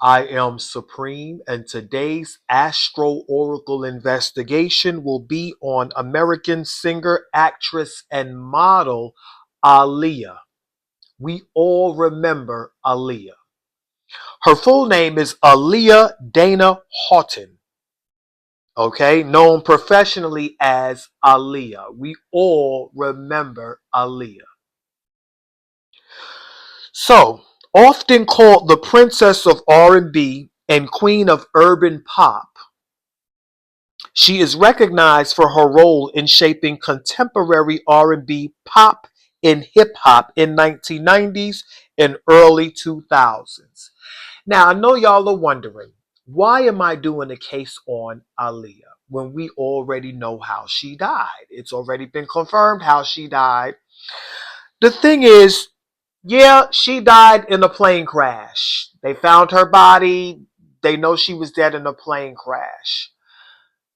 I am Supreme, and today's Astro Oracle investigation will be on American singer, actress, and model Aaliyah. We all remember Aaliyah. Her full name is Aaliyah Dana Houghton, okay, known professionally as Aaliyah. We all remember Aaliyah. So, often called the princess of R&B and queen of urban pop, she is recognized for her role in shaping contemporary R&B, pop, and hip hop in 1990s and early 2000s. Now, I know y'all are wondering, why am I doing a case on Aaliyah when we already know how she died? It's already been confirmed how she died. The thing is, yeah, she died in a plane crash. They found her body. They know she was dead in a plane crash.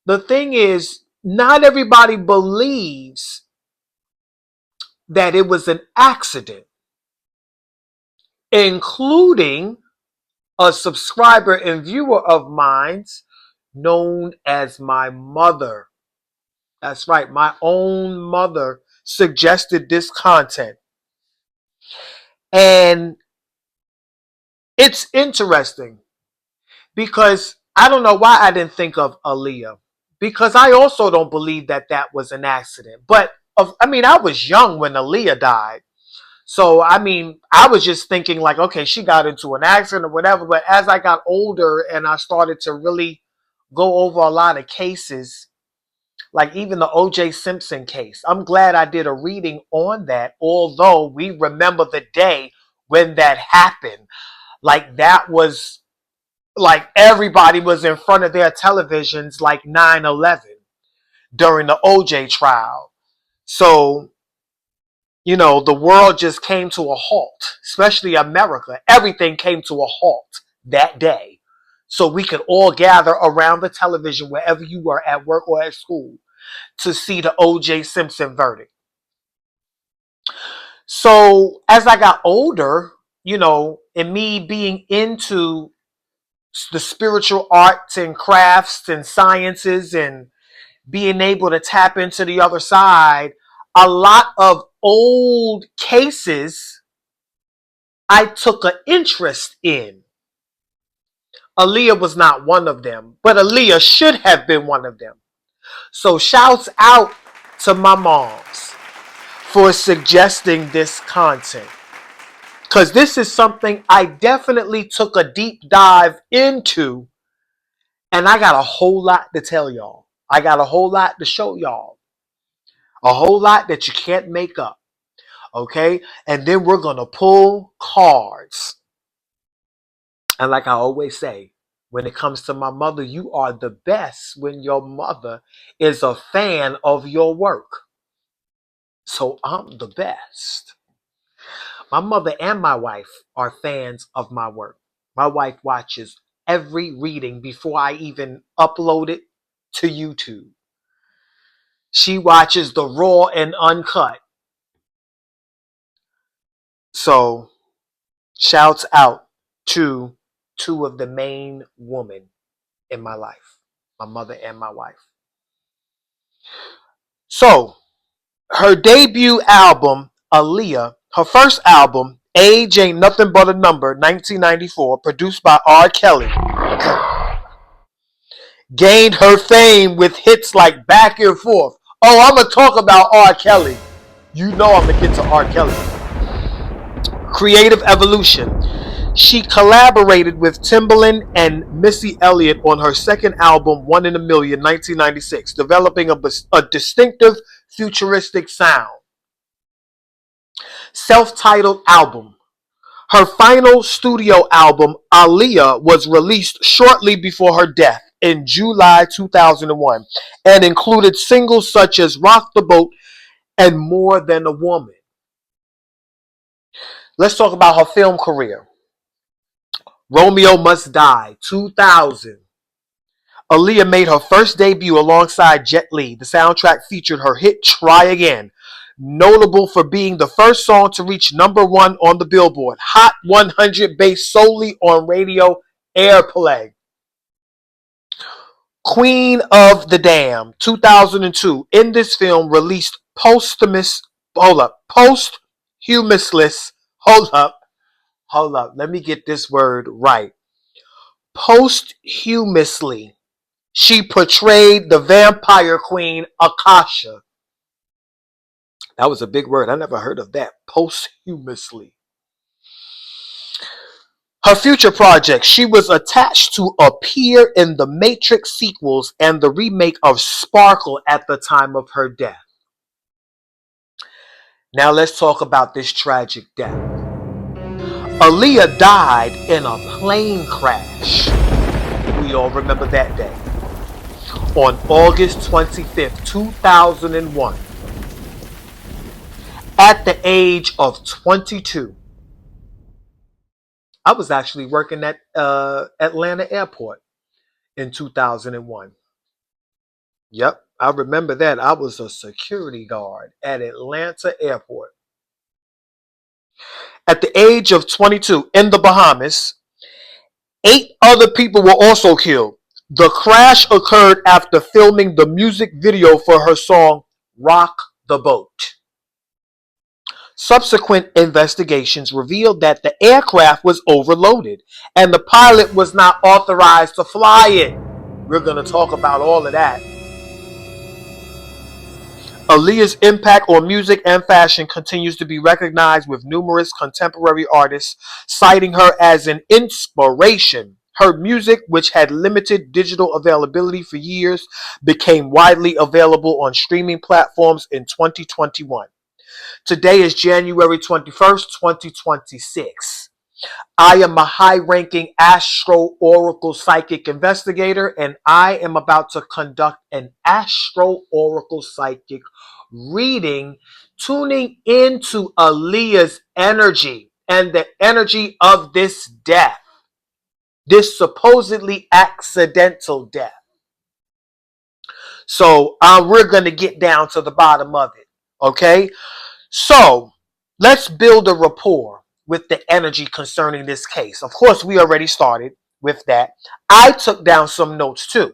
The thing is, not everybody believes that it was an accident, including a subscriber and viewer of mine known as my mother. That's right, my own mother suggested this content. And it's interesting because I don't know why I didn't think of Aaliyah, because I also don't believe that that was an accident. But I was young when Aaliyah died. So, I was just thinking like, okay, she got into an accident or whatever. But as I got older and I started to really go over a lot of cases, like even the O.J. Simpson case, I'm glad I did a reading on that, although we remember the day when that happened. Like that was like everybody was in front of their televisions like 9/11 during the OJ trial. So, the world just came to a halt, especially America. Everything came to a halt that day. So we could all gather around the television wherever you were at work or at school to see the OJ Simpson verdict. So as I got older, and me being into the spiritual arts and crafts and sciences and being able to tap into the other side, a lot of old cases I took an interest in. Aaliyah was not one of them, but Aaliyah should have been one of them. So shouts out to my moms for suggesting this content, because this is something I definitely took a deep dive into, and I got a whole lot to tell y'all. I got a whole lot to show y'all. A whole lot that you can't make up. Okay? And then we're going to pull cards. And like I always say, when it comes to my mother, you are the best when your mother is a fan of your work. So I'm the best. My mother and my wife are fans of my work. My wife watches every reading before I even upload it to YouTube. She watches the raw and uncut. So, shouts out to two of the main women in my life, my mother and my wife. So, her debut album, Aaliyah, her first album, Age Ain't Nothing But a Number, 1994, produced by R. Kelly, gained her fame with hits like Back and Forth. Oh, I'm going to talk about R. Kelly. You know I'm going to get to R. Kelly. Creative Evolution. She collaborated with Timbaland and Missy Elliott on her second album, One in a Million, 1996, developing a distinctive futuristic sound. Self-titled album. Her final studio album, Aaliyah, was released shortly before her death in July 2001 and included singles such as Rock the Boat and More Than a Woman. Let's talk about her film career. Romeo Must Die, 2000. Aaliyah made her first debut alongside Jet Li. The soundtrack featured her hit Try Again, notable for being the first song to reach #1 on the Billboard Hot 100 based solely on radio Airplay. Queen of the Dam, 2002. In this film, released posthumously. Hold up. Let me get this word right. Posthumously, she portrayed the vampire queen Akasha. That was a big word. I never heard of that. Posthumously. Her future projects, she was attached to appear in the Matrix sequels and the remake of Sparkle at the time of her death. Now let's talk about this tragic death. Aaliyah died in a plane crash. We all remember that day. On August 25th, 2001. At the age of 22. I was actually working at Atlanta Airport in 2001. Yep, I remember that. I was a security guard at Atlanta Airport. At the age of 22 in the Bahamas, 8 other people were also killed. The crash occurred after filming the music video for her song Rock the Boat. Subsequent investigations revealed that the aircraft was overloaded and the pilot was not authorized to fly it. We're going to talk about all of that. Aaliyah's impact on music and fashion continues to be recognized, with numerous contemporary artists citing her as an inspiration. Her music, which had limited digital availability for years, became widely available on streaming platforms in 2021. Today is January 21st, 2026. I am a high-ranking Astro Oracle Psychic Investigator, and I am about to conduct an Astro Oracle Psychic reading, tuning into Aaliyah's energy and the energy of this death, this supposedly accidental death. So we're going to get down to the bottom of it, okay? So let's build a rapport with the energy concerning this case. Of course, we already started with that. I took down some notes too.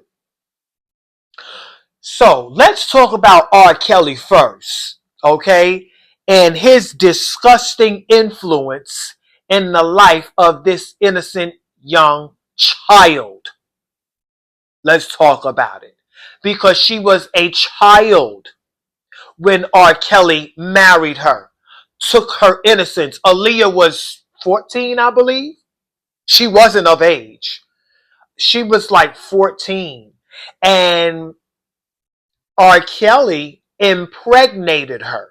So let's talk about R. Kelly first, okay? And his disgusting influence in the life of this innocent young child. Let's talk about it. Because she was a child when R. Kelly married her, took her innocence. Aaliyah was 14, I believe. She wasn't of age. She was like 14. And R. Kelly impregnated her.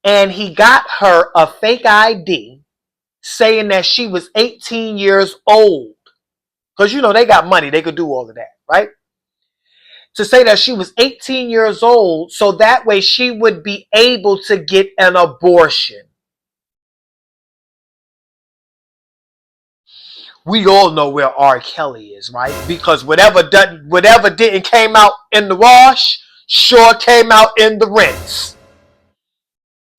And he got her a fake ID saying that she was 18 years old. Because, you know, they got money. They could do all of that, right? To say that she was 18 years old so that way she would be able to get an abortion. We all know where R. Kelly is, right? Because whatever didn't came out in the wash sure came out in the rinse.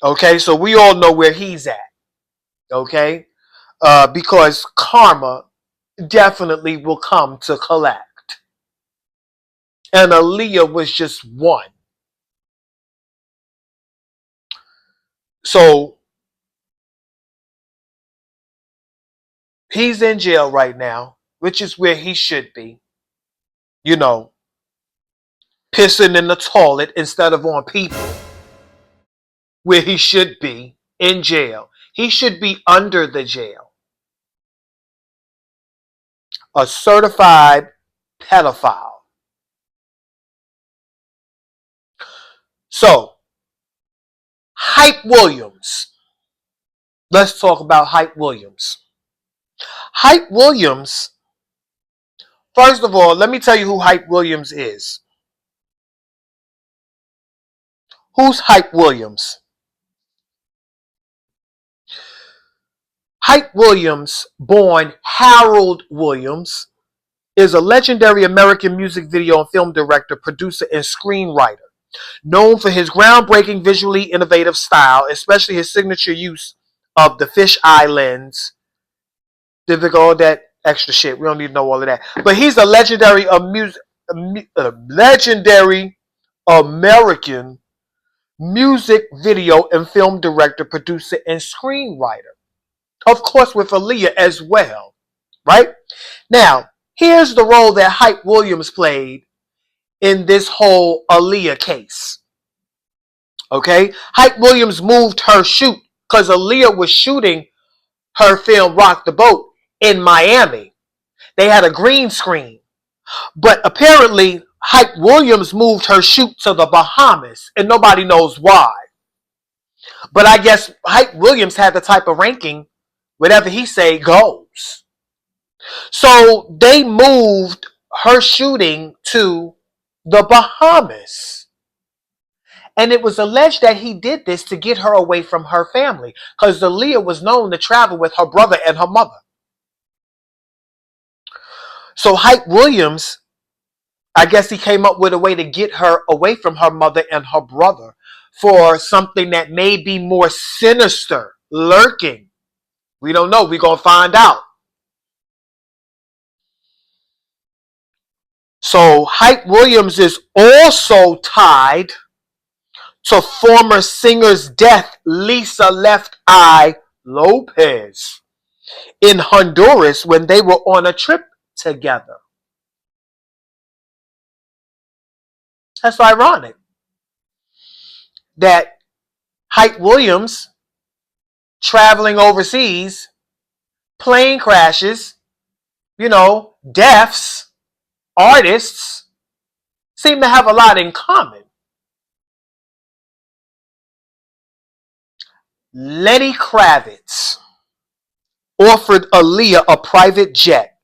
Okay, so we all know where he's at. Okay, because karma definitely will come to collect. And Aaliyah was just one. So he's in jail right now, which is where he should be. You know, pissing in the toilet instead of on people, where he should be in jail. He should be under the jail. A certified pedophile. So, Hype Williams. Let's talk about Hype Williams. Hype Williams, first of all, let me tell you who Hype Williams is. Who's Hype Williams? Hype Williams, born Harold Williams, is a legendary American music video and film director, producer, and screenwriter. Known for his groundbreaking, visually innovative style, especially his signature use of the fisheye lens Difficult, all that extra shit. We don't need to know all of that. But he's a legendary legendary American music video and film director, producer, and screenwriter. Of course, with Aaliyah as well, right? Now, here's the role that Hype Williams played in this whole Aaliyah case. Okay? Hype Williams moved her shoot because Aaliyah was shooting her film Rock the Boat in Miami. They had a green screen. But apparently, Hype Williams moved her shoot to the Bahamas, and nobody knows why. But I guess Hype Williams had the type of ranking, whatever he say goes. So they moved her shooting to the Bahamas. And it was alleged that he did this to get her away from her family, because Aaliyah was known to travel with her brother and her mother. So Hype Williams, I guess he came up with a way to get her away from her mother and her brother for something that may be more sinister, lurking. We don't know. We're going to find out. So Hype Williams is also tied to former singer's death, Lisa Left Eye Lopez, in Honduras when they were on a trip together. That's ironic that Hype Williams traveling overseas, plane crashes, deaths, artists seem to have a lot in common. Lenny Kravitz offered Aaliyah a private jet,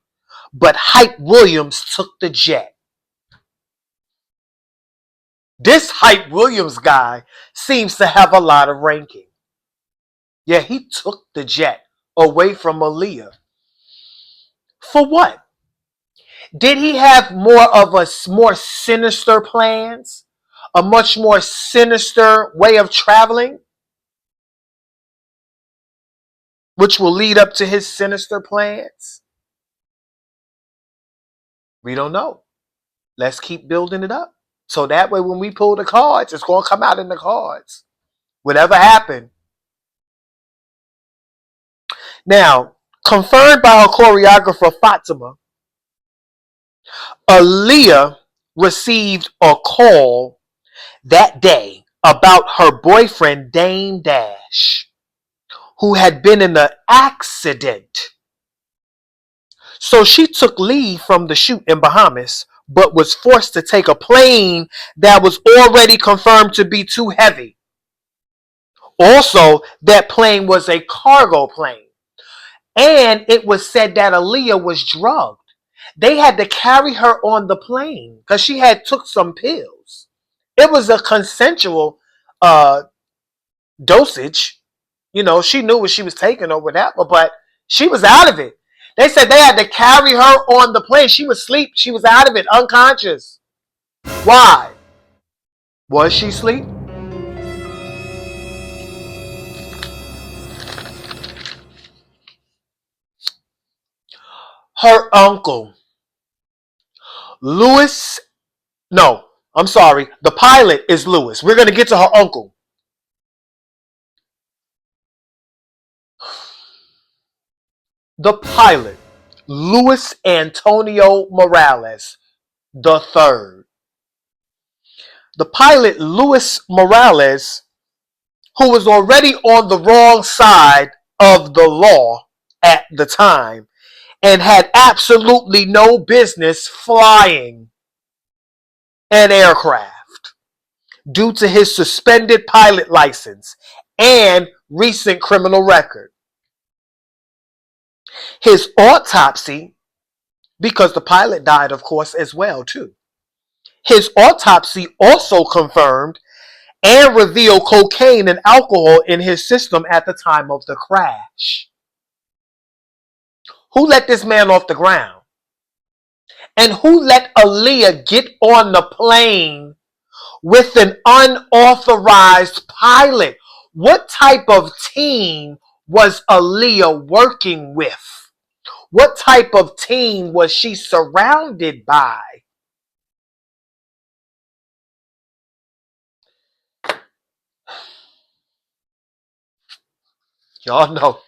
but Hype Williams took the jet. This Hype Williams guy seems to have a lot of ranking. Yeah, he took the jet away from Aaliyah. For what? Did he have more sinister plans? A much more sinister way of traveling? Which will lead up to his sinister plans? We don't know. Let's keep building it up. So that way when we pull the cards, it's going to come out in the cards. Whatever happened. Now, confirmed by her choreographer Fatima, Aaliyah received a call that day about her boyfriend Dame Dash, who had been in an accident. So she took leave from the shoot in Bahamas, but was forced to take a plane that was already confirmed to be too heavy. Also, that plane was a cargo plane. And it was said that Aaliyah was drugged. They had to carry her on the plane because she had took some pills. It was a consensual dosage. She knew what she was taking or whatever, but she was out of it. They said they had to carry her on the plane. She was asleep. She was out of it, unconscious. Why? Was she asleep? Her uncle, Louis, no, I'm sorry. The pilot is Louis. We're going to get to her uncle. The pilot, Luis Antonio Morales III. The pilot, Luis Morales, who was already on the wrong side of the law at the time and had absolutely no business flying an aircraft due to his suspended pilot license and recent criminal record. His autopsy, because the pilot died, of course, as well, too. His autopsy also confirmed and revealed cocaine and alcohol in his system at the time of the crash. Who let this man off the ground? And who let Aaliyah get on the plane with an unauthorized pilot? What type of team was Aaliyah working with? What type of team was she surrounded by? Y'all know.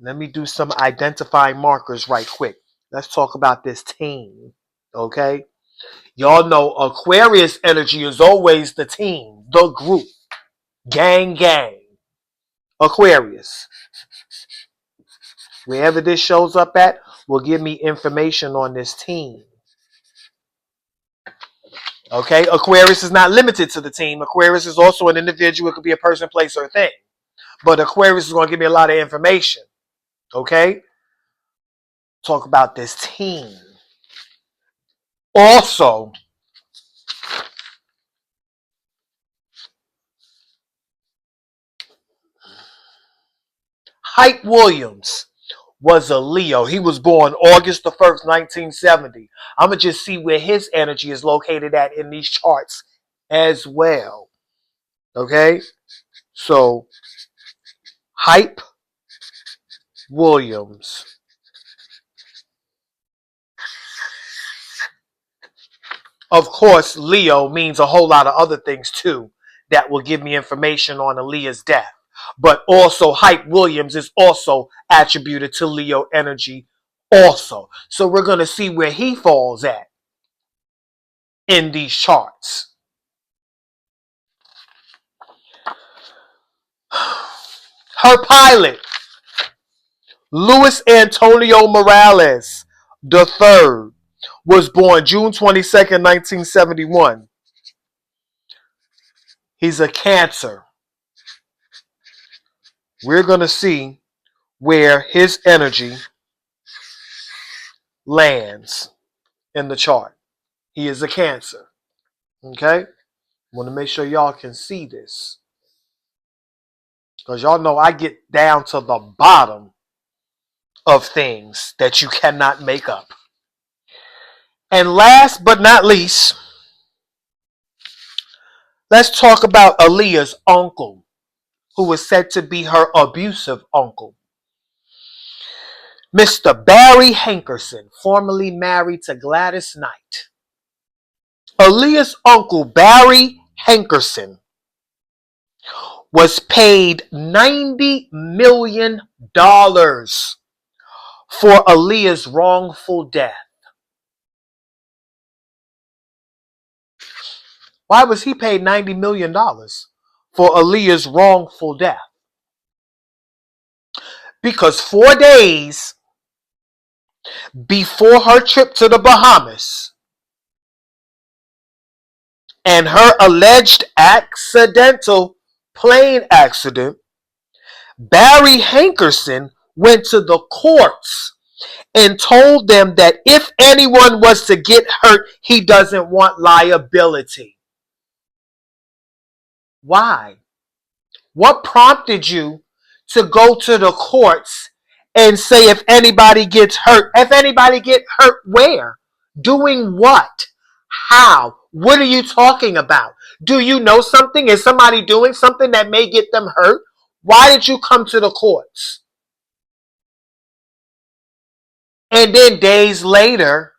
Let me do some identifying markers right quick. Let's talk about this team. Okay? Y'all know Aquarius energy is always the team, the group, gang, gang. Aquarius. Wherever this shows up at will give me information on this team. Okay? Aquarius is not limited to the team. Aquarius is also an individual. It could be a person, place, or thing. But Aquarius is going to give me a lot of information. Okay? Talk about this team. Also, Hype Williams was a Leo. He was born August the 1st, 1970. I'm going to just see where his energy is located at in these charts as well. Okay? So, Hype Williams. Of course, Leo means a whole lot of other things too that will give me information on Aaliyah's death. But also, Hype Williams is also attributed to Leo energy also. So we're going to see where he falls at in these charts. Her pilot, Luis Antonio Morales III, was born June 22nd, 1971. He's a Cancer. We're going to see where his energy lands in the chart. He is a Cancer. Okay? Want to make sure y'all can see this. Because y'all know I get down to the bottom of things that you cannot make up. And last but not least, let's talk about Aaliyah's uncle, who was said to be her abusive uncle. Mr. Barry Hankerson, formerly married to Gladys Knight. Aaliyah's uncle, Barry Hankerson, was paid $90 million for Aaliyah's wrongful death. Why was he paid $90 million for Aaliyah's wrongful death? Because 4 days before her trip to the Bahamas and her alleged accidental plane accident, Barry Hankerson went to the courts and told them that if anyone was to get hurt, he doesn't want liability. Why? What prompted you to go to the courts and say if anybody gets hurt? If anybody get hurt, where? Doing what? How? What are you talking about? Do you know something? Is somebody doing something that may get them hurt? Why did you come to the courts? And then days later,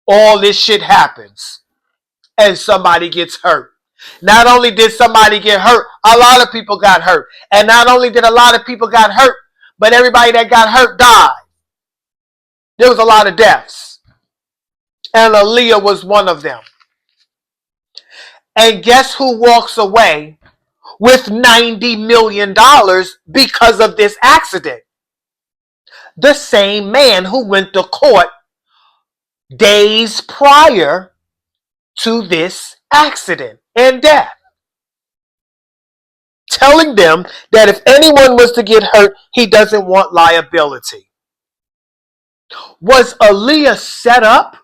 all this shit happens and somebody gets hurt. Not only did somebody get hurt, a lot of people got hurt. And not only did a lot of people got hurt, but everybody that got hurt died. There was a lot of deaths. And Aaliyah was one of them. And guess who walks away with $90 million because of this accident? The same man who went to court days prior to this accident and death, telling them that if anyone was to get hurt, he doesn't want liability. Was Aaliyah set up?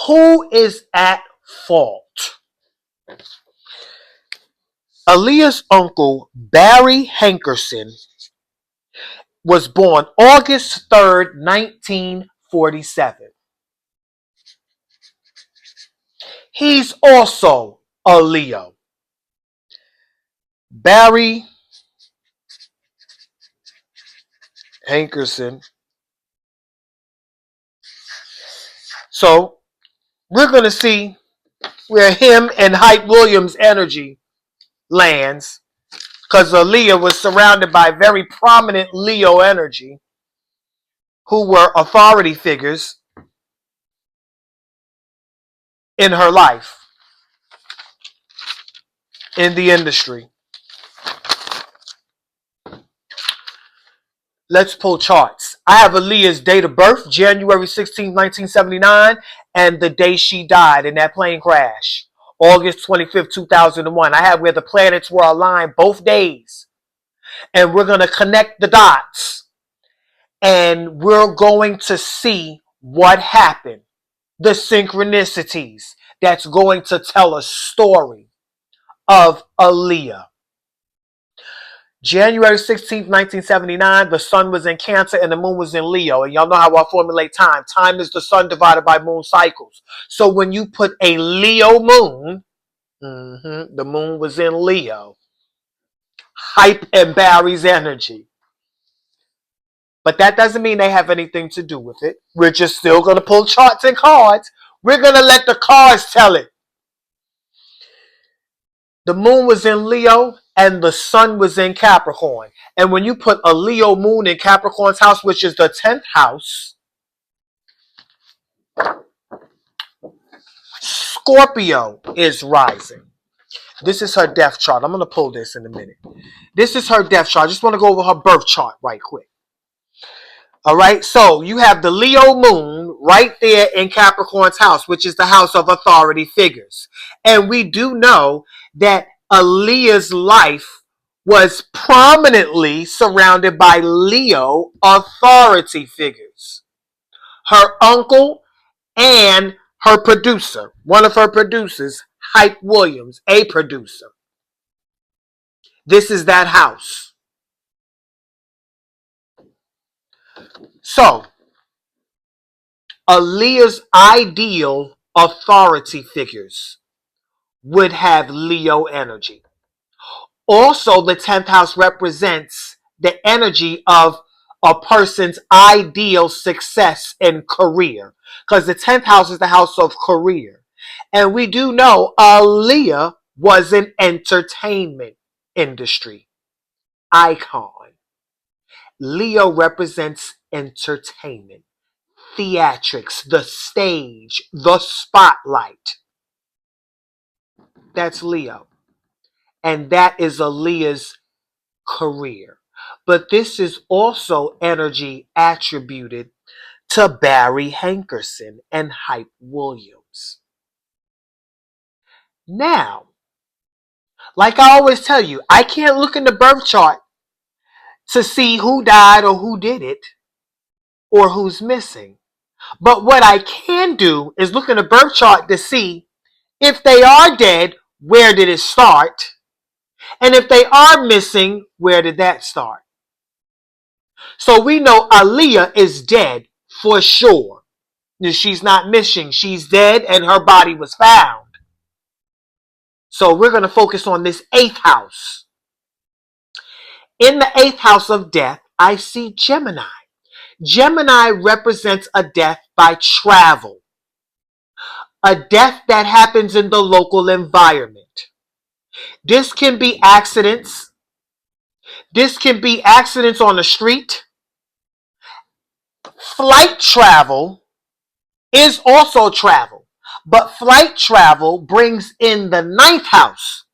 Who is at fault? Aaliyah's uncle, Barry Hankerson, was born August 3rd, 1947. He's also a Leo. Barry Hankerson. So we're going to see where him and Hype Williams' energy lands, because Aaliyah was surrounded by very prominent Leo energy who were authority figures in her life, in the industry. Let's pull charts. I have Aaliyah's date of birth, January 16, 1979, and the day she died in that plane crash, August 25th, 2001. I have where the planets were aligned both days. And we're going to connect the dots. And we're going to see what happened. The synchronicities that's going to tell a story of Aaliyah. January 16th, 1979, the sun was in Cancer and the moon was in Leo. And y'all know how I formulate time. Time is the sun divided by moon cycles. So when you put a Leo moon, the moon was in Leo. Hype and Barry's energy. But that doesn't mean they have anything to do with it. We're just still going to pull charts and cards. We're going to let the cards tell it. The moon was in Leo and the sun was in Capricorn. And when you put a Leo moon in Capricorn's house, which is the 10th house, Scorpio is rising. This is her death chart. I'm going to pull this in a minute. This is her death chart. I just want to go over her birth chart right quick. All right, so you have the Leo moon right there in Capricorn's house, which is the house of authority figures. And we do know that Aaliyah's life was prominently surrounded by Leo authority figures. Her uncle and her producer, one of her producers, Hype Williams, a producer. This is that house. So, Aaliyah's ideal authority figures would have Leo energy. Also, the 10th house represents the energy of a person's ideal success in career, because the 10th house is the house of career. And we do know Aaliyah was an entertainment industry icon. Leo represents entertainment, theatrics, the stage, the spotlight. That's Leo. And that is Aaliyah's career. But this is also energy attributed to Barry Hankerson and Hype Williams. Now, like I always tell you, I can't look in the birth chart to see who died or who did it or who's missing. But what I can do is look in the birth chart to see if they are dead, where did it start? And if they are missing, where did that start? So we know Aaliyah is dead for sure. She's not missing. She's dead and her body was found. So we're going to focus on this 8th house. In the 8th house of death, I see Gemini. Gemini represents a death by travel. A death that happens in the local environment. This can be accidents. This can be accidents on the street. Flight travel is also travel. But flight travel brings in the 9th house.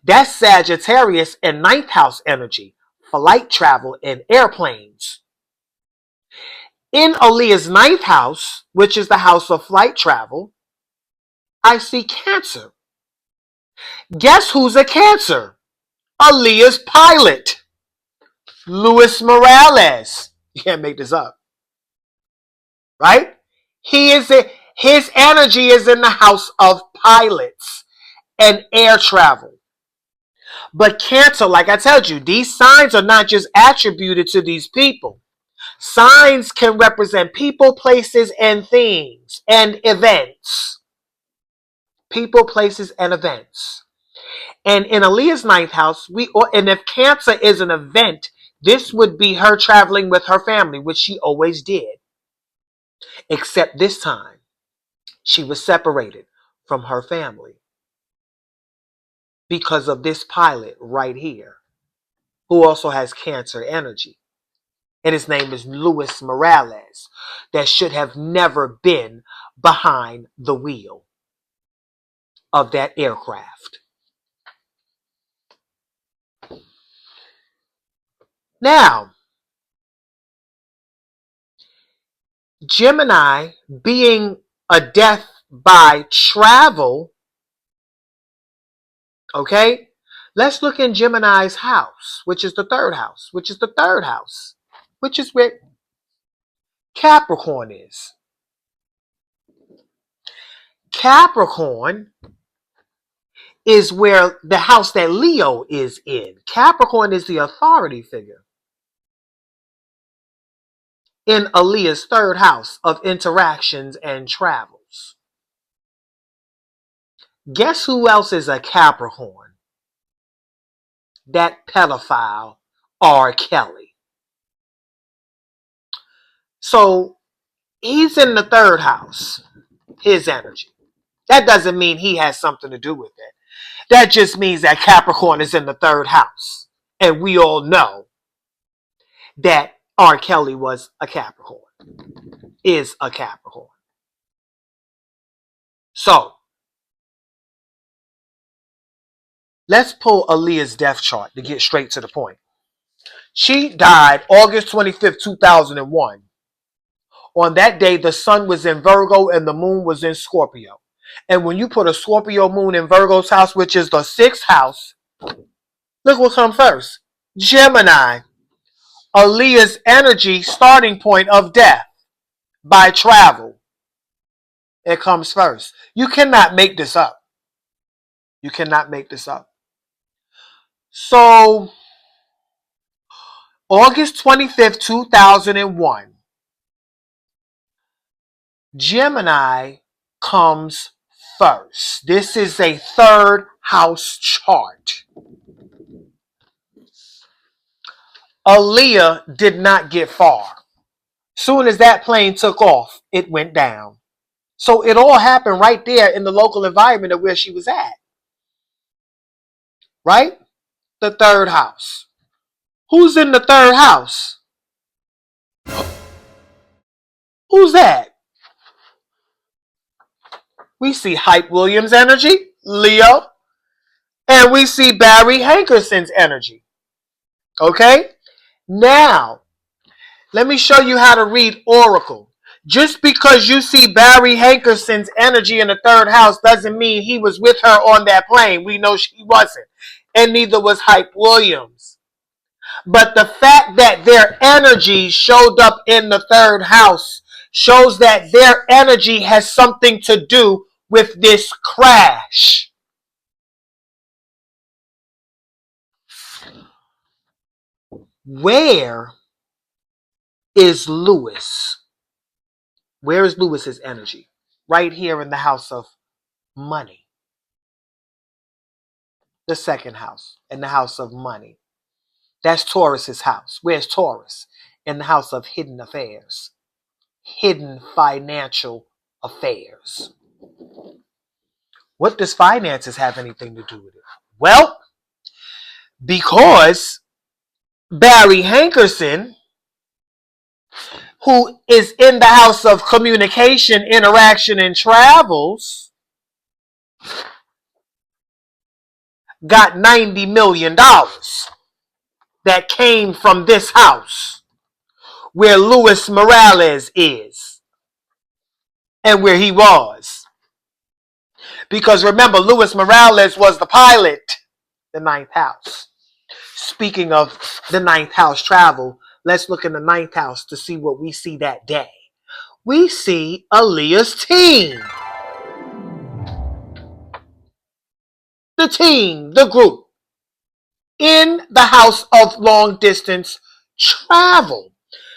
That's Sagittarius and 9th house energy. Flight travel in airplanes. In Aaliyah's 9th house, which is the house of flight travel, I see Cancer. Guess who's a Cancer? Aaliyah's pilot, Luis Morales. You can't make this up. Right? His energy is in the house of pilots and air travel. But Cancer, like I told you, these signs are not just attributed to these people. Signs can represent people, places, and things, and events. People, places, and events. And in Aaliyah's 9th house, and if Cancer is an event, This would be her traveling with her family, which she always did. Except this time, she was separated from her family because of this pilot right here, who also has Cancer energy. And his name is Luis Morales, that should have never been behind the wheel of that aircraft. Now, Gemini being a death by travel, okay? Let's look in Gemini's house, which is the third house, which is where Capricorn is. Capricorn is where the house that Leo is in. Capricorn is the authority figure in Aaliyah's third house of interactions and travels. Guess who else is a Capricorn? That pedophile R. Kelly. So he's in the third house, his energy. That doesn't mean he has something to do with it. That just means that Capricorn is in the third house. And we all know that R. Kelly was a Capricorn, is a Capricorn. So, let's pull Aaliyah's death chart to get straight to the point. She died August 25th, 2001. On that day, the sun was in Virgo and the moon was in Scorpio. And when you put a Scorpio moon in Virgo's house, which is the sixth house, look what comes first. Gemini. Aaliyah's energy starting point of death by travel. It comes first. You cannot make this up. You cannot make this up. So, August 25th, 2001, Gemini comes first. This is a third house chart. Aaliyah did not get far. Soon as that plane took off, it went down. So it all happened right there in the local environment of where she was at. Right? The third house. Who's in the third house? Who's that? We see Hype Williams' energy, Leo, and we see Barry Hankerson's energy. Okay? Now, let me show you how to read Oracle. Just because you see Barry Hankerson's energy in the third house doesn't mean he was with her on that plane. We know she wasn't. And neither was Hype Williams. But the fact that their energy showed up in the third house shows that their energy has something to do with this crash. Where is Lewis? Where is Lewis's energy? Right here in the house of money. The second house, in the house of money. That's Taurus's house. Where's Taurus? In the house of hidden affairs. Hidden financial affairs. What does finances have anything to do with it? Well, because Barry Hankerson, who is in the house of communication, interaction, and travels, got $90 million that came from this house where Luis Morales is and where he was. Because remember, Luis Morales was the pilot, the ninth house. Speaking of the ninth house travel, let's look in the ninth house to see what we see that day. We see Aaliyah's team. The team, the group, in the house of long distance travel.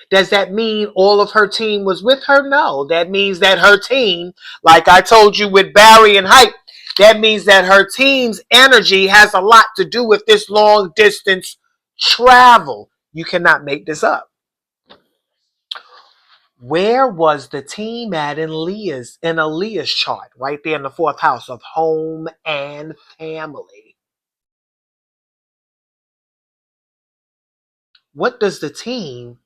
Does that mean all of her team was with her? No. That means that her team, like I told you with Barry and Hype, that means that her team's energy has a lot to do with this long distance travel. You cannot make this up. Where was the team at in Aaliyah's chart? Right there in the fourth house of home and family. What does the team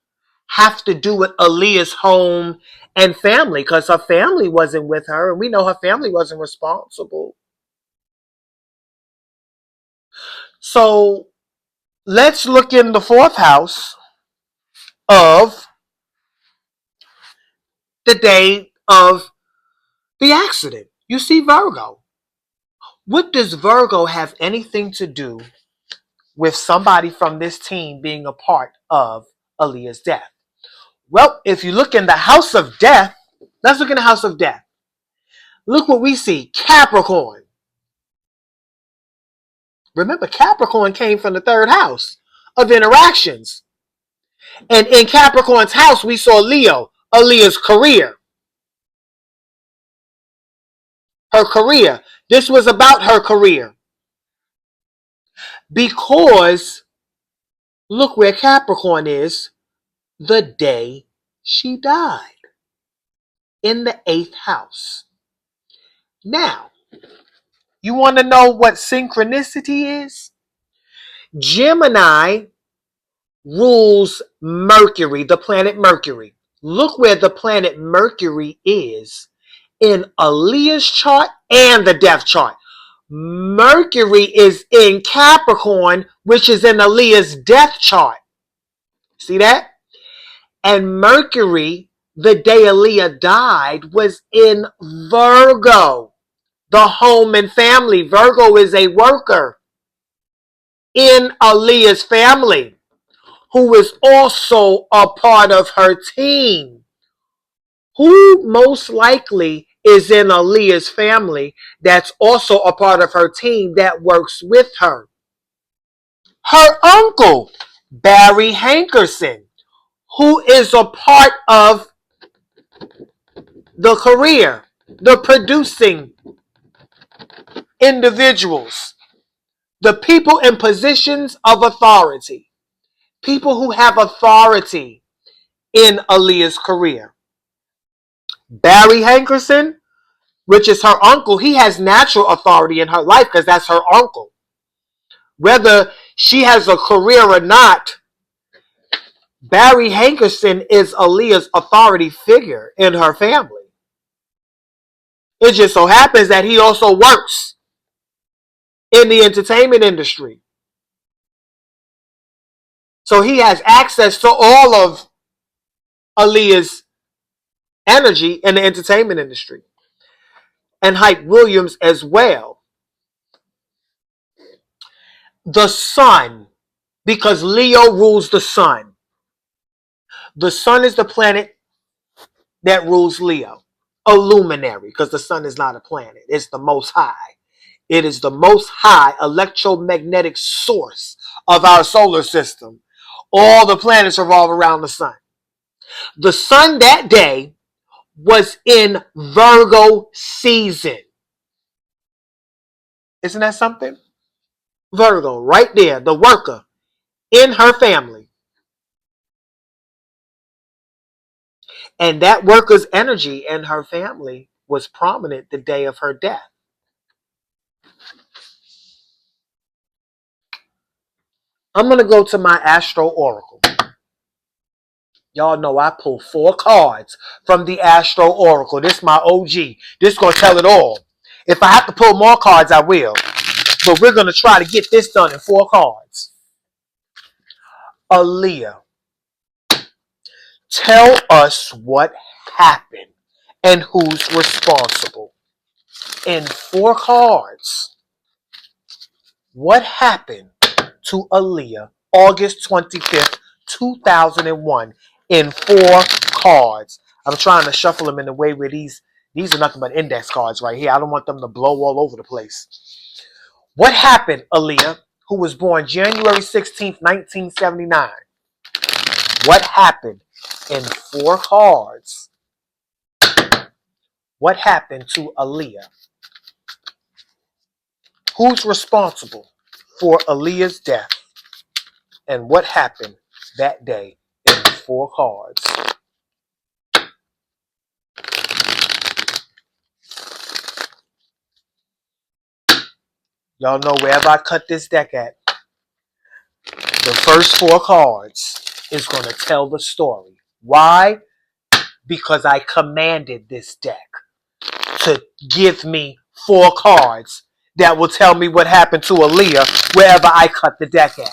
have to do with Aaliyah's home and family? Because her family wasn't with her, and we know her family wasn't responsible. So let's look in the fourth house of the day of the accident. You see Virgo. What does Virgo have anything to do with somebody from this team being a part of Aaliyah's death? Well, if you look in the house of death, let's look in the house of death. Look what we see, Capricorn. Remember, Capricorn came from the third house of interactions. And in Capricorn's house, we saw Leo, Aaliyah's career. Her career. This was about her career. Because look where Capricorn is the day she died. In the 8th house. Now, you want to know what synchronicity is? Gemini rules Mercury, the planet Mercury. Look where the planet Mercury is in Aaliyah's chart and the death chart. Mercury is in Capricorn, which is in Aaliyah's death chart. See that? And Mercury, the day Aaliyah died, was in Virgo, the home and family. Virgo is a worker in Aaliyah's family who is also a part of her team. Who most likely is in Aaliyah's family that's also a part of her team that works with her? Her uncle, Barry Hankerson, who is a part of the career, the producing individuals, the people in positions of authority, people who have authority in Aaliyah's career. Barry Hankerson, which is her uncle, he has natural authority in her life because that's her uncle. Whether she has a career or not, Barry Hankerson is Aaliyah's authority figure in her family. It just so happens that he also works in the entertainment industry. So he has access to all of Aaliyah's energy in the entertainment industry. And Hype Williams as well. The sun, because Leo rules the sun. The sun is the planet that rules Leo. A luminary, because the sun is not a planet. It's the most high. It is the most high electromagnetic source of our solar system. All the planets revolve around the sun. The sun that day was in Virgo season. Isn't that something? Virgo, right there, the worker in her family. And that worker's energy in her family was prominent the day of her death. I'm going to go to my Astro Oracle. Y'all know I pull 4 cards from the Astro Oracle. This is my OG. This is going to tell it all. If I have to pull more cards, I will. But we're going to try to get this done in 4 cards. Aaliyah, tell us what happened and who's responsible. In 4 cards, what happened to Aaliyah August 25th, 2001 in 4 cards. I'm trying to shuffle them in a way where these are nothing but index cards right here. I don't want them to blow all over the place. What happened, Aaliyah, who was born January 16th, 1979? What happened in 4 cards? What happened to Aaliyah? Who's responsible for Aaliyah's death? And what happened that day in 4 cards. Y'all know wherever I cut this deck at, the first 4 cards is going to tell the story. Why? Because I commanded this deck to give me 4 cards that will tell me what happened to Aaliyah wherever I cut the deck at.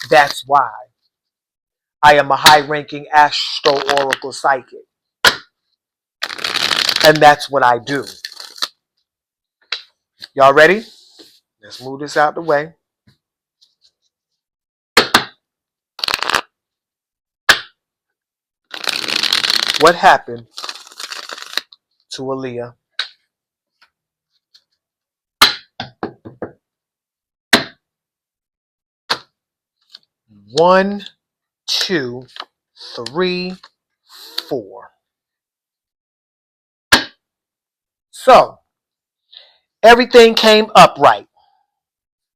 That's why I am a high-ranking Astro Oracle Psychic. And that's what I do. Y'all ready? Let's move this out the way. What happened to Aaliyah? One, 2, 3, 4. So, everything came upright.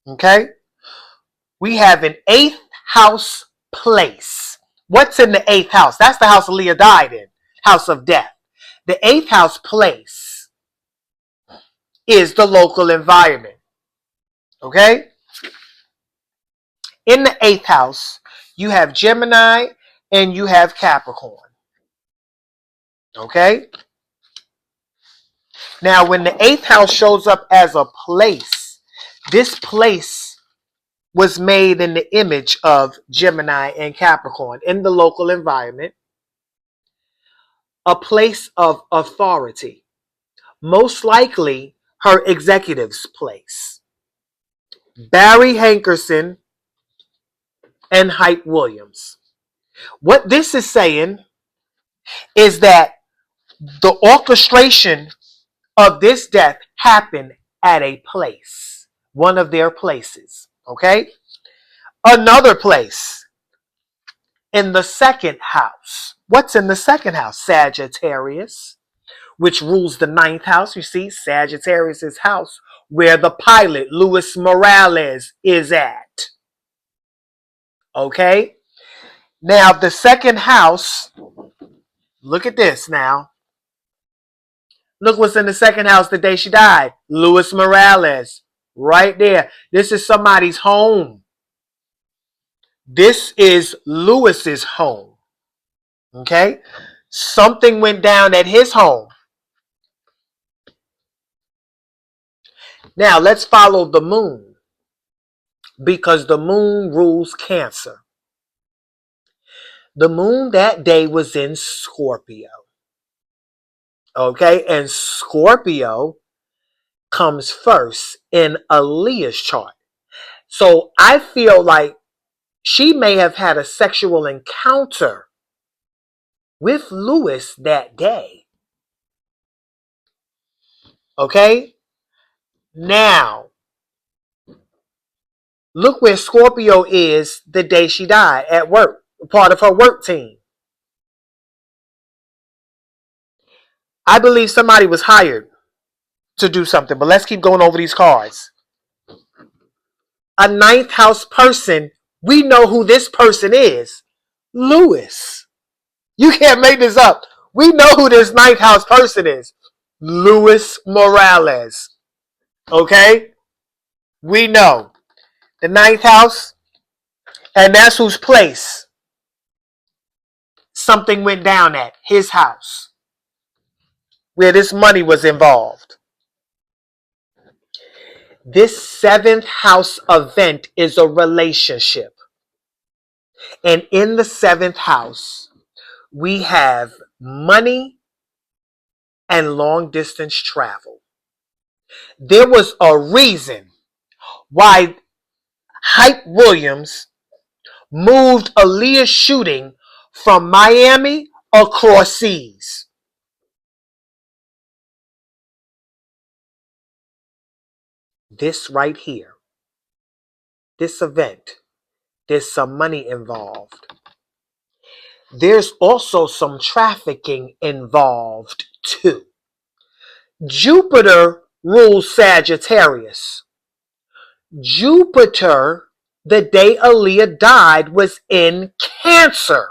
Okay? We have an 8th house place. What's in the 8th house? That's the house Aaliyah died in. House of death. The 8th house place is the local environment. Okay? In the 8th house, you have Gemini and you have Capricorn. Okay? Now, when the 8th house shows up as a place, this place was made in the image of Gemini and Capricorn in the local environment, a place of authority, most likely her executive's place. Barry Hankerson and Hype Williams. What this is saying is that the orchestration of this death happened at a place, one of their places. Okay? Another place in the 2nd house. What's in the 2nd house? Sagittarius, which rules the 9th house. You see, Sagittarius' house, where the pilot, Luis Morales, is at. Okay? Now, the 2nd house, look at this now. Look what's in the 2nd house the day she died. Luis Morales. Right there. This is somebody's home. This is Lewis's home. Okay? Something went down at his home. Now, let's follow the moon. Because the moon rules Cancer. The moon that day was in Scorpio. Okay? And Scorpio comes first in Aaliyah's chart. So I feel like she may have had a sexual encounter with Lewis that day. Okay? Now, look where Scorpio is the day she died, at work, part of her work team. I believe somebody was hired to do something, but let's keep going over these cards. A 9th house person, we know who this person is. Lewis. You can't make this up. We know who this 9th house person is. Luis Morales. Okay? We know. The 9th house, and that's whose place something went down at. His house. Where this money was involved. This 7th house event is a relationship. And in the 7th house, we have money and long distance travel. There was a reason why Hype Williams moved Aaliyah's shooting from Miami across seas. This right here, this event, there's some money involved. There's also some trafficking involved too. Jupiter rules Sagittarius. Jupiter the day Aaliyah died was in Cancer.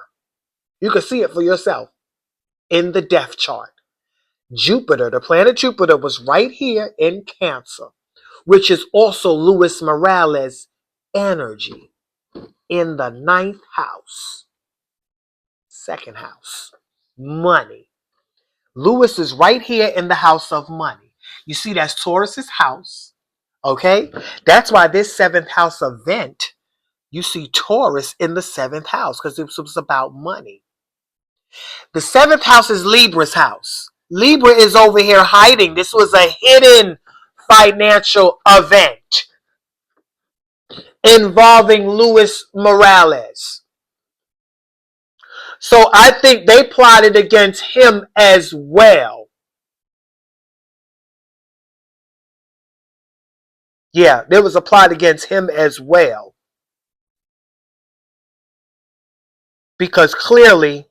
You can see it for yourself in the death chart. Jupiter, the planet Jupiter, was right here in Cancer, which is also Luis Morales' energy in the 9th house, 2nd house, money. Lewis is right here in the house of money. You see, that's Taurus's house. Okay? That's why this 7th house event, you see Taurus in the 7th house because it was about money. The 7th house is Libra's house. Libra is over here hiding. This was a hidden financial event involving Luis Morales. So I think they plotted against him as well. Yeah, there was a plot against him as well. Because clearly,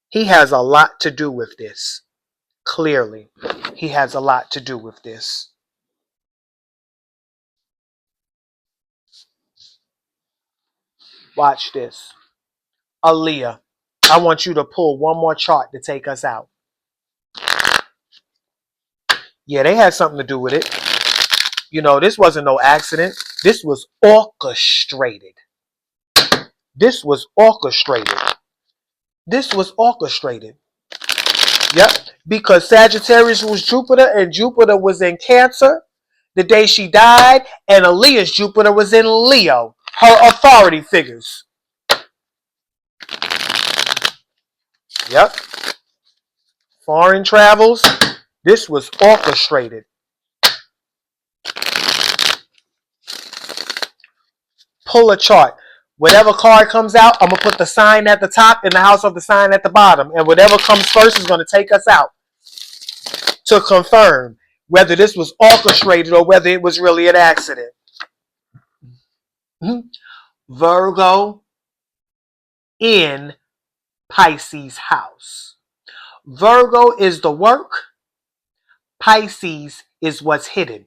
he has a lot to do with this. Clearly, he has a lot to do with this. Watch this. Aaliyah, I want you to pull one more chart to take us out. Yeah, they had something to do with it. You know, this wasn't no accident. This was orchestrated. This was orchestrated. This was orchestrated. Yep. Because Sagittarius was Jupiter and Jupiter was in Cancer the day she died, and Aaliyah's Jupiter was in Leo, her authority figures. Yep. Foreign travels. This was orchestrated. Pull a chart. Whatever card comes out, I'm going to put the sign at the top and the house of the sign at the bottom. And whatever comes first is going to take us out to confirm whether this was orchestrated or whether it was really an accident. Virgo in Pisces house. Virgo is the work. Pisces is what's hidden.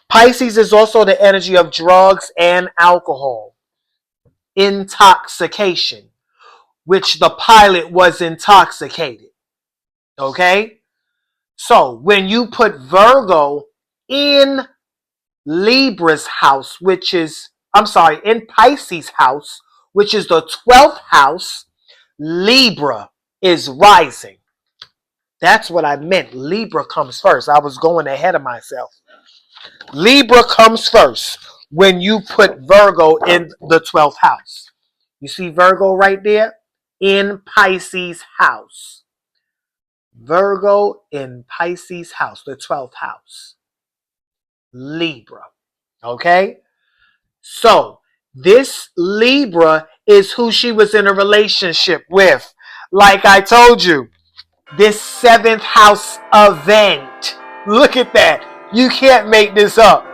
Pisces is also the energy of drugs and alcohol. Intoxication, which the pilot was intoxicated. Okay? So when you put Virgo in Libra's house, in Pisces house, which is the 12th house, Libra is rising. That's what I meant. Libra comes first. I was going ahead of myself. Libra comes first when you put Virgo in the 12th house. You see Virgo right there? In Pisces house. Virgo in Pisces house, the 12th house. Libra. Okay? So, this Libra is who she was in a relationship with. Like I told you, this 7th house event. Look at that. You can't make this up.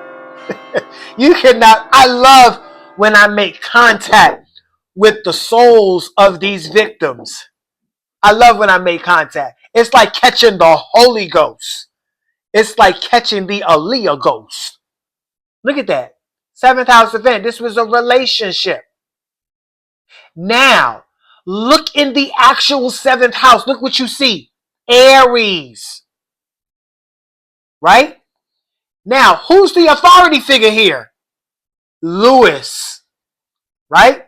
You cannot. I love when I make contact with the souls of these victims. I love when I make contact. It's like catching the Holy Ghost. It's like catching the Aaliyah ghost. Look at that. 7th house event. This was a relationship. Now, look in the actual 7th house. Look what you see. Aries. Right? Now, who's the authority figure here? Lewis. Right?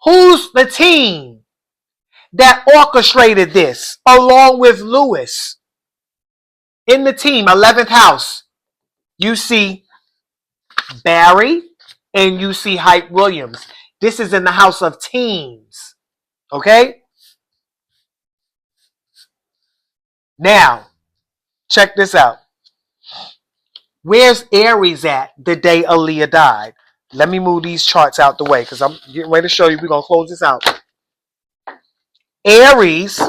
Who's the team that orchestrated this along with Lewis? In the team, 11th house, you see Barry and you see Hype Williams. This is in the house of teams. Okay? Now, check this out. Where's Aries at the day Aaliyah died? Let me move these charts out the way because I'm getting ready to show you. We're going to close this out. Aries,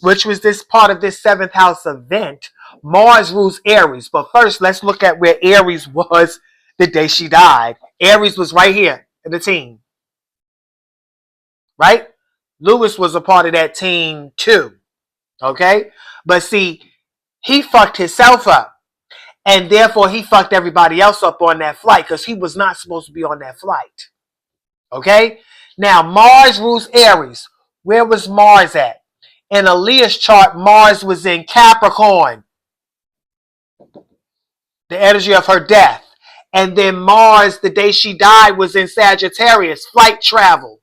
which was this part of this 7th house event, Mars rules Aries. But first, let's look at where Aries was the day she died. Aries was right here in the team. Right? Lewis was a part of that team too. Okay? But see, he fucked himself up. And therefore, he fucked everybody else up on that flight because he was not supposed to be on that flight. Okay? Now, Mars rules Aries. Where was Mars at? In Aaliyah's chart, Mars was in Capricorn, the energy of her death. And then Mars, the day she died, was in Sagittarius, flight travel.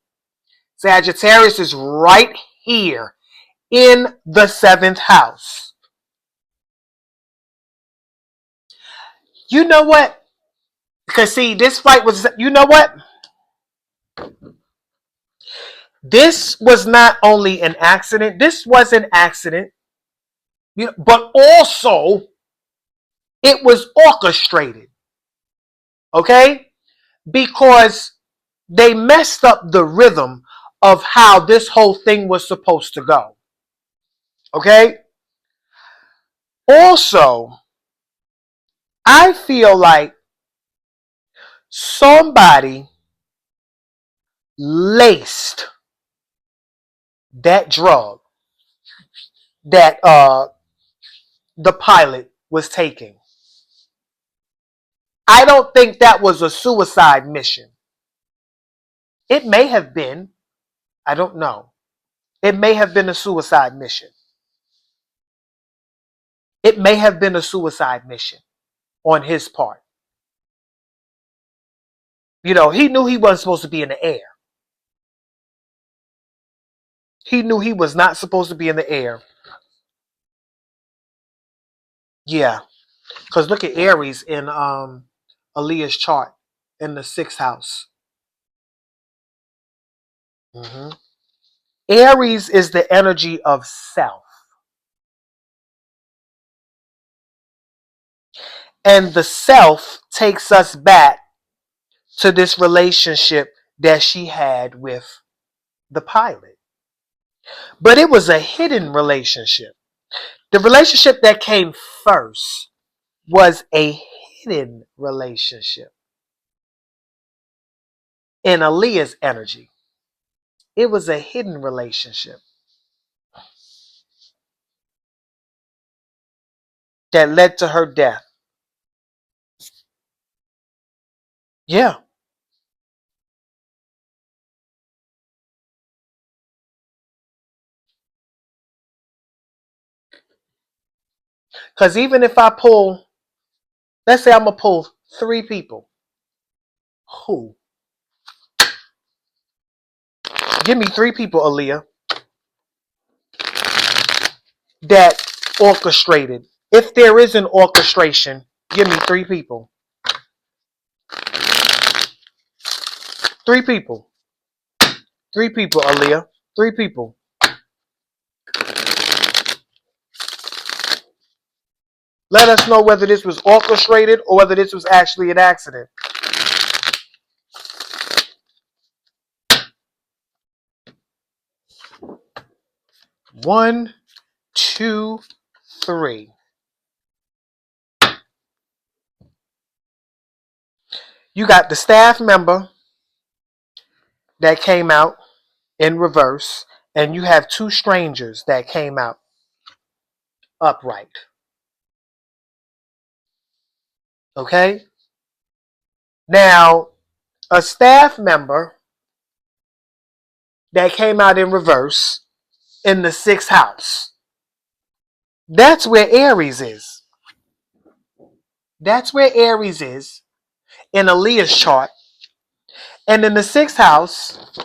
Sagittarius is right here in the 7th house. You know what? Because see, this flight was, you know what? This was not only an accident, this was an accident, but also it was orchestrated. Okay? Because they messed up the rhythm of how this whole thing was supposed to go. Okay? Also, I feel like somebody laced that drug that the pilot was taking. I don't think that was a suicide mission. It may have been. I don't know. It may have been a suicide mission. It may have been a suicide mission on his part. You know, he knew he wasn't supposed to be in the air. He knew he was not supposed to be in the air. Yeah. Because look at Aries in Aaliyah's chart in the 6th house. Mm-hmm. Aries is the energy of self. And the self takes us back to this relationship that she had with the pilot. But it was a hidden relationship. The relationship that came first was a hidden relationship in Aaliyah's energy. It was a hidden relationship that led to her death. Yeah. Because even if I pull, let's say I'm going to pull 3 people. Who? Give me 3 people, Aaliyah, that orchestrated. If there is an orchestration, give me 3 people. 3 people. 3 people, Aaliyah. 3 people. Let us know whether this was orchestrated or whether this was actually an accident. 1, 2, 3. You got the staff member that came out in reverse, and you have 2 strangers that came out upright. Okay? Now, a staff member that came out in reverse in the 6th house. That's where Aries is. That's where Aries is in Aaliyah's chart. And in the 6th house,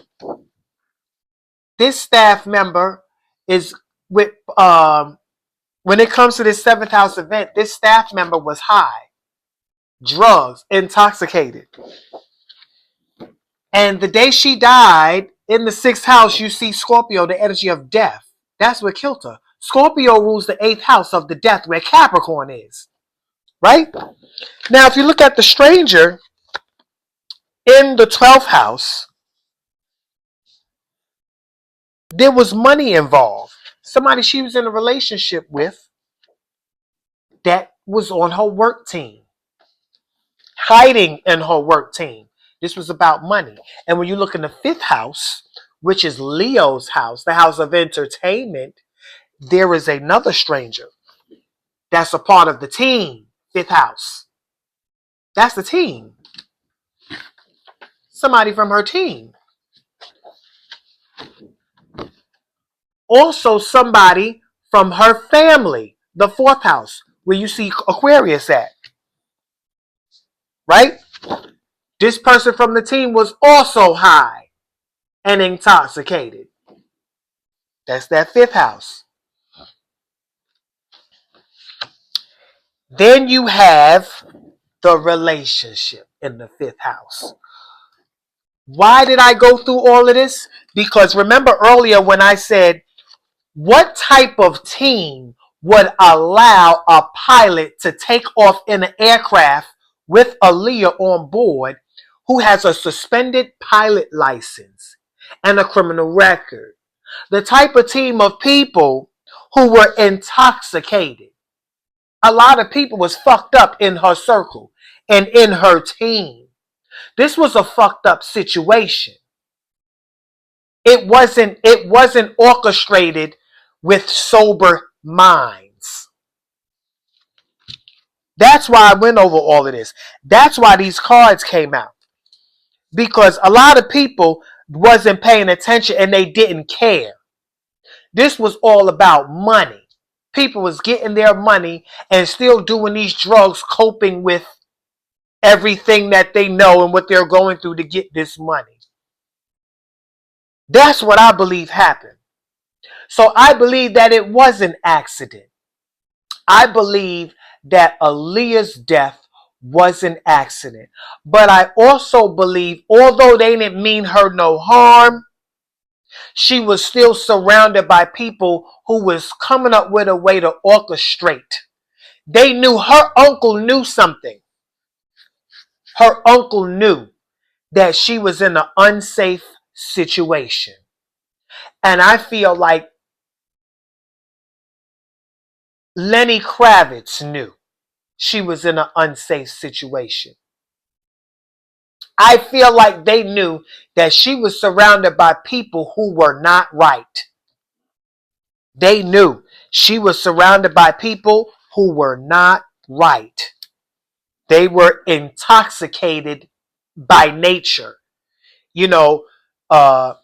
this staff member is with, when it comes to this 7th house event, this staff member was high, drugs, intoxicated. And the day she died, in the 6th house, you see Scorpio, the energy of death. That's what killed her. Scorpio rules the 8th house of the death, where Capricorn is. Right? Now, if you look at the stranger in the 12th house, there was money involved. Somebody she was in a relationship with that was on her work team, hiding in her work team. This was about money. And when you look in the 5th house, which is Leo's house, the house of entertainment, there is another stranger that's a part of the team, 5th house. That's the team. Somebody from her team. Also somebody from her family, the fourth house, where you see Aquarius at. Right? This person from the team was also high and intoxicated. That's that fifth house. Then you have the relationship in the fifth house. Why did I go through all of this? Because remember earlier when I said, what type of team would allow a pilot to take off in an aircraft with Aaliyah on board who has a suspended pilot license and a criminal record? The type of team of people who were intoxicated. A lot of people was fucked up in her circle and in her team. This was a fucked up situation. It wasn't orchestrated with sober minds. That's why I went over all of this. That's why these cards came out. Because a lot of people wasn't paying attention and they didn't care. This was all about money. People was getting their money and still doing these drugs, coping with everything that they know and what they're going through to get this money. That's what I believe happened. So I believe that it was an accident. I believe that Aaliyah's death was an accident. But I also believe, although they didn't mean her no harm, she was still surrounded by people who was coming up with a way to orchestrate. They knew, her uncle knew something. Her uncle knew that she was in an unsafe situation. And I feel like Lenny Kravitz knew she was in an unsafe situation. I feel like they knew that she was surrounded by people who were not right. They knew she was surrounded by people who were not right. They were intoxicated by nature. You know, uh,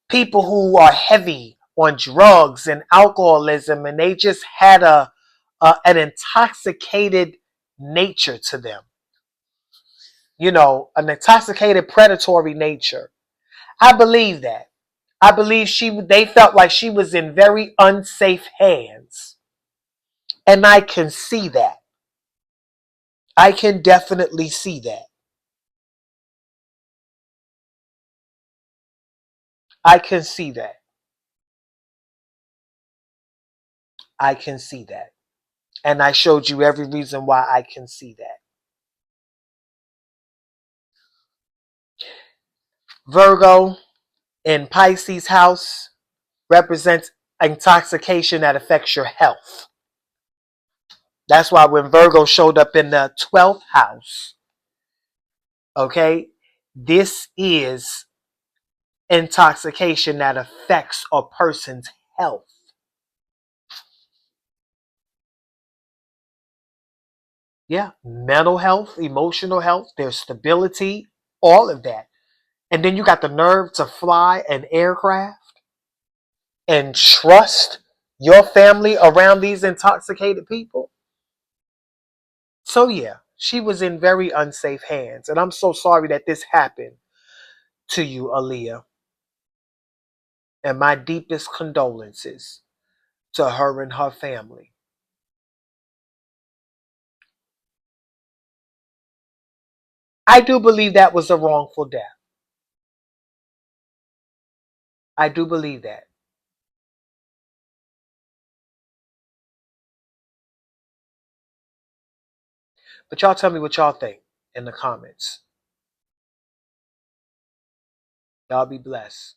people who are heavy on drugs and alcoholism, and they just had an intoxicated nature to them. You know, an intoxicated predatory nature. I believe that. I believe they felt like she was in very unsafe hands. And I can see that. I can definitely see that. I can see that. I can see that. And I showed you every reason why I can see that. Virgo in Pisces house represents intoxication that affects your health. That's why when Virgo showed up in the 12th house, okay, this is intoxication that affects a person's health. Yeah, mental health, emotional health, their stability, all of that. And then you got the nerve to fly an aircraft and trust your family around these intoxicated people. So yeah, she was in very unsafe hands. And I'm so sorry that this happened to you, Aaliyah. And my deepest condolences to her and her family. I do believe that was a wrongful death. I do believe that. But y'all tell me what y'all think in the comments. Y'all be blessed.